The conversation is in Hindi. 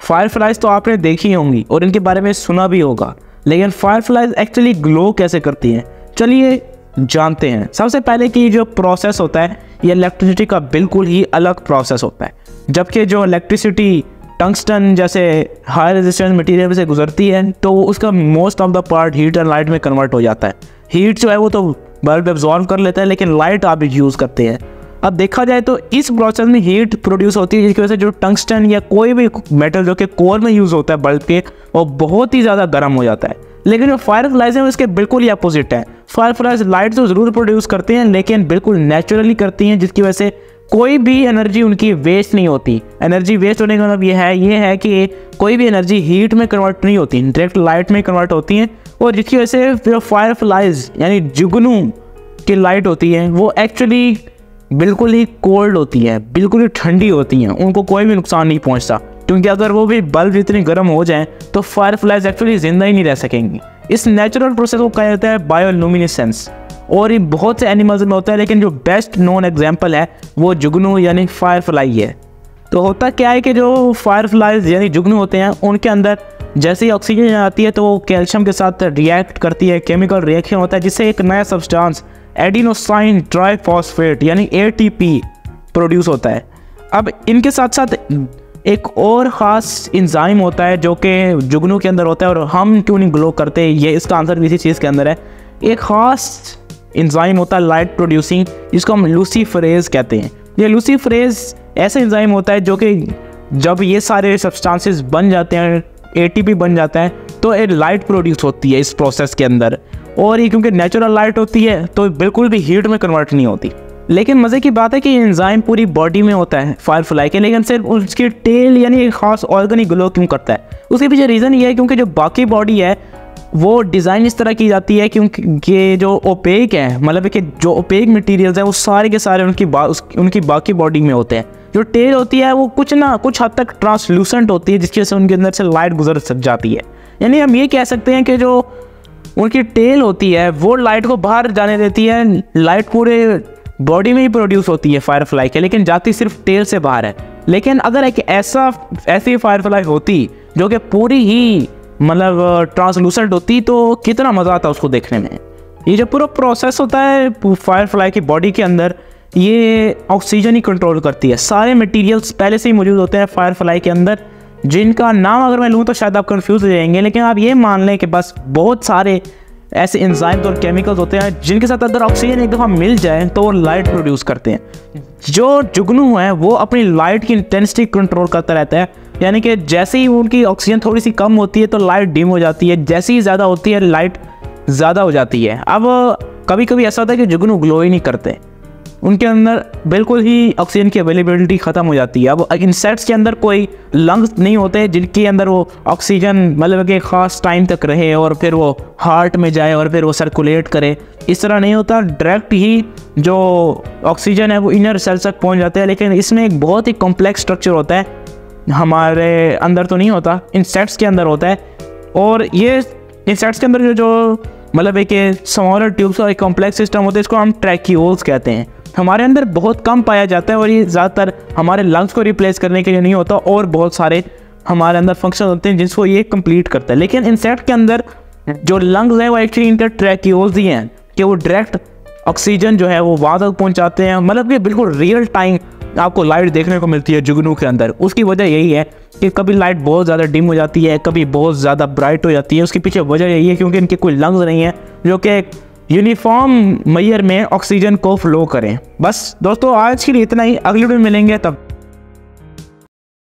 फायरफ्लाइज तो आपने देखी होंगी और इनके बारे में सुना भी होगा, लेकिन फायरफ्लाइज एक्चुअली ग्लो कैसे करती हैं, चलिए जानते हैं। सबसे पहले कि जो प्रोसेस होता है ये इलेक्ट्रिसिटी का बिल्कुल ही अलग प्रोसेस होता है। जबकि जो इलेक्ट्रिसिटी टंगस्टन जैसे हाई रेजिस्टेंस मटेरियल से गुजरती है तो उसका most of the part heat and light में कन्वर्ट हो जाता है। हीट जो है वो तो बल्ब एब्जॉर्ब कर लेता है, लेकिन लाइट आप यूज़ करते हैं। अब देखा जाए तो इस प्रोसेस में हीट प्रोड्यूस होती है, जिसकी वजह से जो टंगस्टन या कोई भी मेटल जो कि कोर में यूज़ होता है बल्ब के, वो बहुत ही ज़्यादा गर्म हो जाता है। लेकिन जो फायरफ्लाइज है इसके बिल्कुल ही अपोजिट है। फायरफ्लाइज लाइट तो ज़रूर प्रोड्यूस करते हैं, लेकिन बिल्कुल नेचुरली करती हैं, जिसकी वजह से कोई भी एनर्जी उनकी वेस्ट नहीं होती। एनर्जी वेस्ट होने का मतलब ये है कि कोई भी एनर्जी हीट में कन्वर्ट नहीं होती, डायरेक्ट लाइट में कन्वर्ट होती हैं। और जिसकी वजह से जो फायरफ्लाइज यानी जुगनू की लाइट होती है वो एक्चुअली बिल्कुल ही कोल्ड होती है, बिल्कुल ही ठंडी होती हैं, उनको कोई भी नुकसान नहीं पहुंचता। क्योंकि अगर वो भी बल्ब इतनी गर्म हो जाएं तो फायरफ्लाइज एक्चुअली जिंदा ही नहीं रह सकेंगी। इस नेचुरल प्रोसेस को कहा जाता है बायोल्यूमिनेसेंस, और ये बहुत से एनिमल्स में होता है, लेकिन जो बेस्ट नोन एग्जाम्पल है वो जुगनू यानी फायरफ्लाई है। तो होता क्या है कि जो फायरफ्लाइज यानी जुगनू होते हैं उनके अंदर जैसे ही ऑक्सीजन आती है तो वो कैल्शियम के साथ रिएक्ट करती है, केमिकल रिएक्शन होता है, जिससे एक नया सब्सटेंस एडिनोसाइन ट्राइफॉस्फेट यानी ATP प्रोड्यूस होता है। अब इनके साथ साथ एक और ख़ास इंजाइम होता है जो कि जुगनू के अंदर होता है, और हम क्यों नहीं ग्लो करते, ये इसका आंसर भी इसी चीज़ के अंदर है। एक ख़ास इंजाइम होता है लाइट प्रोड्यूसिंग, जिसको हम लूसीफरेज कहते हैं। ये लूसीफरेज ऐसा इंजाइम होता है जो कि जब ये सारे सब्सटेंसेस बन जाते हैं, ATP बन जाता है, तो एक लाइट प्रोड्यूस होती है इस प्रोसेस के अंदर। और ये क्योंकि नेचुरल लाइट होती है तो बिल्कुल भी हीट में कन्वर्ट नहीं होती। लेकिन मज़े की बात है कि एंजाइम पूरी बॉडी में होता है फायरफ्लाई के, लेकिन सिर्फ उसकी टेल यानी एक खास ऑर्गन ही ग्लो क्यों करता है। उसके पीछे रीज़न ये है क्योंकि जो बाकी बॉडी है वो डिज़ाइन इस तरह की जाती है क्योंकि जो ओपेक है, मतलब कि जो ओपेक मटेरियल्स हैं वो सारे के सारे उनकी बाकी बॉडी में होते हैं। जो टेल होती है वो कुछ हद तक ट्रांसलूसेंट होती है, जिसकी वजह से उनके अंदर से लाइट गुजर सक जाती है। यानी हम ये कह सकते हैं कि जो उनकी टेल होती है वो लाइट को बाहर जाने देती है। लाइट पूरे बॉडी में ही प्रोड्यूस होती है फायरफ्लाई के, लेकिन जाती सिर्फ टेल से बाहर है। लेकिन अगर एक ऐसी फायरफ्लाई होती जो कि पूरी ही मतलब ट्रांसलूसेंट होती तो कितना मज़ा आता उसको देखने में। ये जो पूरा प्रोसेस होता है फायरफ्लाई की बॉडी के अंदर, ये ऑक्सीजन ही कंट्रोल करती है। सारे मटेरियल्स पहले से ही मौजूद होते हैं फायरफ्लाई के अंदर, जिनका नाम अगर मैं लूँ तो शायद आप कंफ्यूज हो जाएंगे, लेकिन आप ये मान लें कि बस बहुत सारे ऐसे एंजाइम्स और केमिकल्स होते हैं जिनके साथ अगर ऑक्सीजन एक दफ़ा मिल जाए तो वो लाइट प्रोड्यूस करते हैं। जो जुगनू है वो अपनी लाइट की इंटेंसिटी कंट्रोल करता रहता है, यानी कि जैसे ही उनकी ऑक्सीजन थोड़ी सी कम होती है तो लाइट डिम हो जाती है, जैसे ही ज़्यादा होती है लाइट ज़्यादा हो जाती है। अब कभी कभी ऐसा होता है कि जुगनू ग्लो ही नहीं करते, उनके अंदर बिल्कुल ही ऑक्सीजन की अवेलेबिलिटी ख़त्म हो जाती है। अब इंसेक्ट्स के अंदर कोई लंग्स नहीं होते जिनके अंदर वो ऑक्सीजन मतलब कि ख़ास टाइम तक रहे और फिर वो हार्ट में जाए और फिर वो सर्कुलेट करे, इस तरह नहीं होता। डायरेक्ट ही जो ऑक्सीजन है वो इनर सेल्स तक पहुंच जाता है। लेकिन इसमें एक बहुत ही कॉम्प्लेक्स स्ट्रक्चर होता है, हमारे अंदर तो नहीं होता, इंसेक्ट्स के अंदर होता है। और ये इंसेक्ट्स के अंदर जो मतलब एक स्मॉलर ट्यूब्स का एक कॉम्प्लेक्स सिस्टम होता है, इसको हम ट्रैक्यूल्स कहते हैं। हमारे अंदर बहुत कम पाया जाता है और ये ज़्यादातर हमारे लंग्स को रिप्लेस करने के लिए नहीं होता, और बहुत सारे हमारे अंदर फंक्शन होते हैं जिसको ये कंप्लीट करता है। लेकिन इंसेक्ट के अंदर जो लंग्स हैं वो एक्चुअली इनके ट्रैक्यूल्स ही हैं कि वो डायरेक्ट ऑक्सीजन जो है वो वहाँ तक पहुँचाते हैं। मतलब कि बिल्कुल रियल टाइम आपको लाइट देखने को मिलती है जुगनू के अंदर। उसकी वजह यही है कि कभी लाइट बहुत ज़्यादा डिम हो जाती है, कभी बहुत ज़्यादा ब्राइट हो जाती है। उसके पीछे वजह यही है क्योंकि इनके कोई लंग्स नहीं है जो कि यूनिफॉर्म मेजर में ऑक्सीजन को फ्लो करें। बस दोस्तों आज के लिए इतना ही, अगली वीडियो में मिलेंगे तब।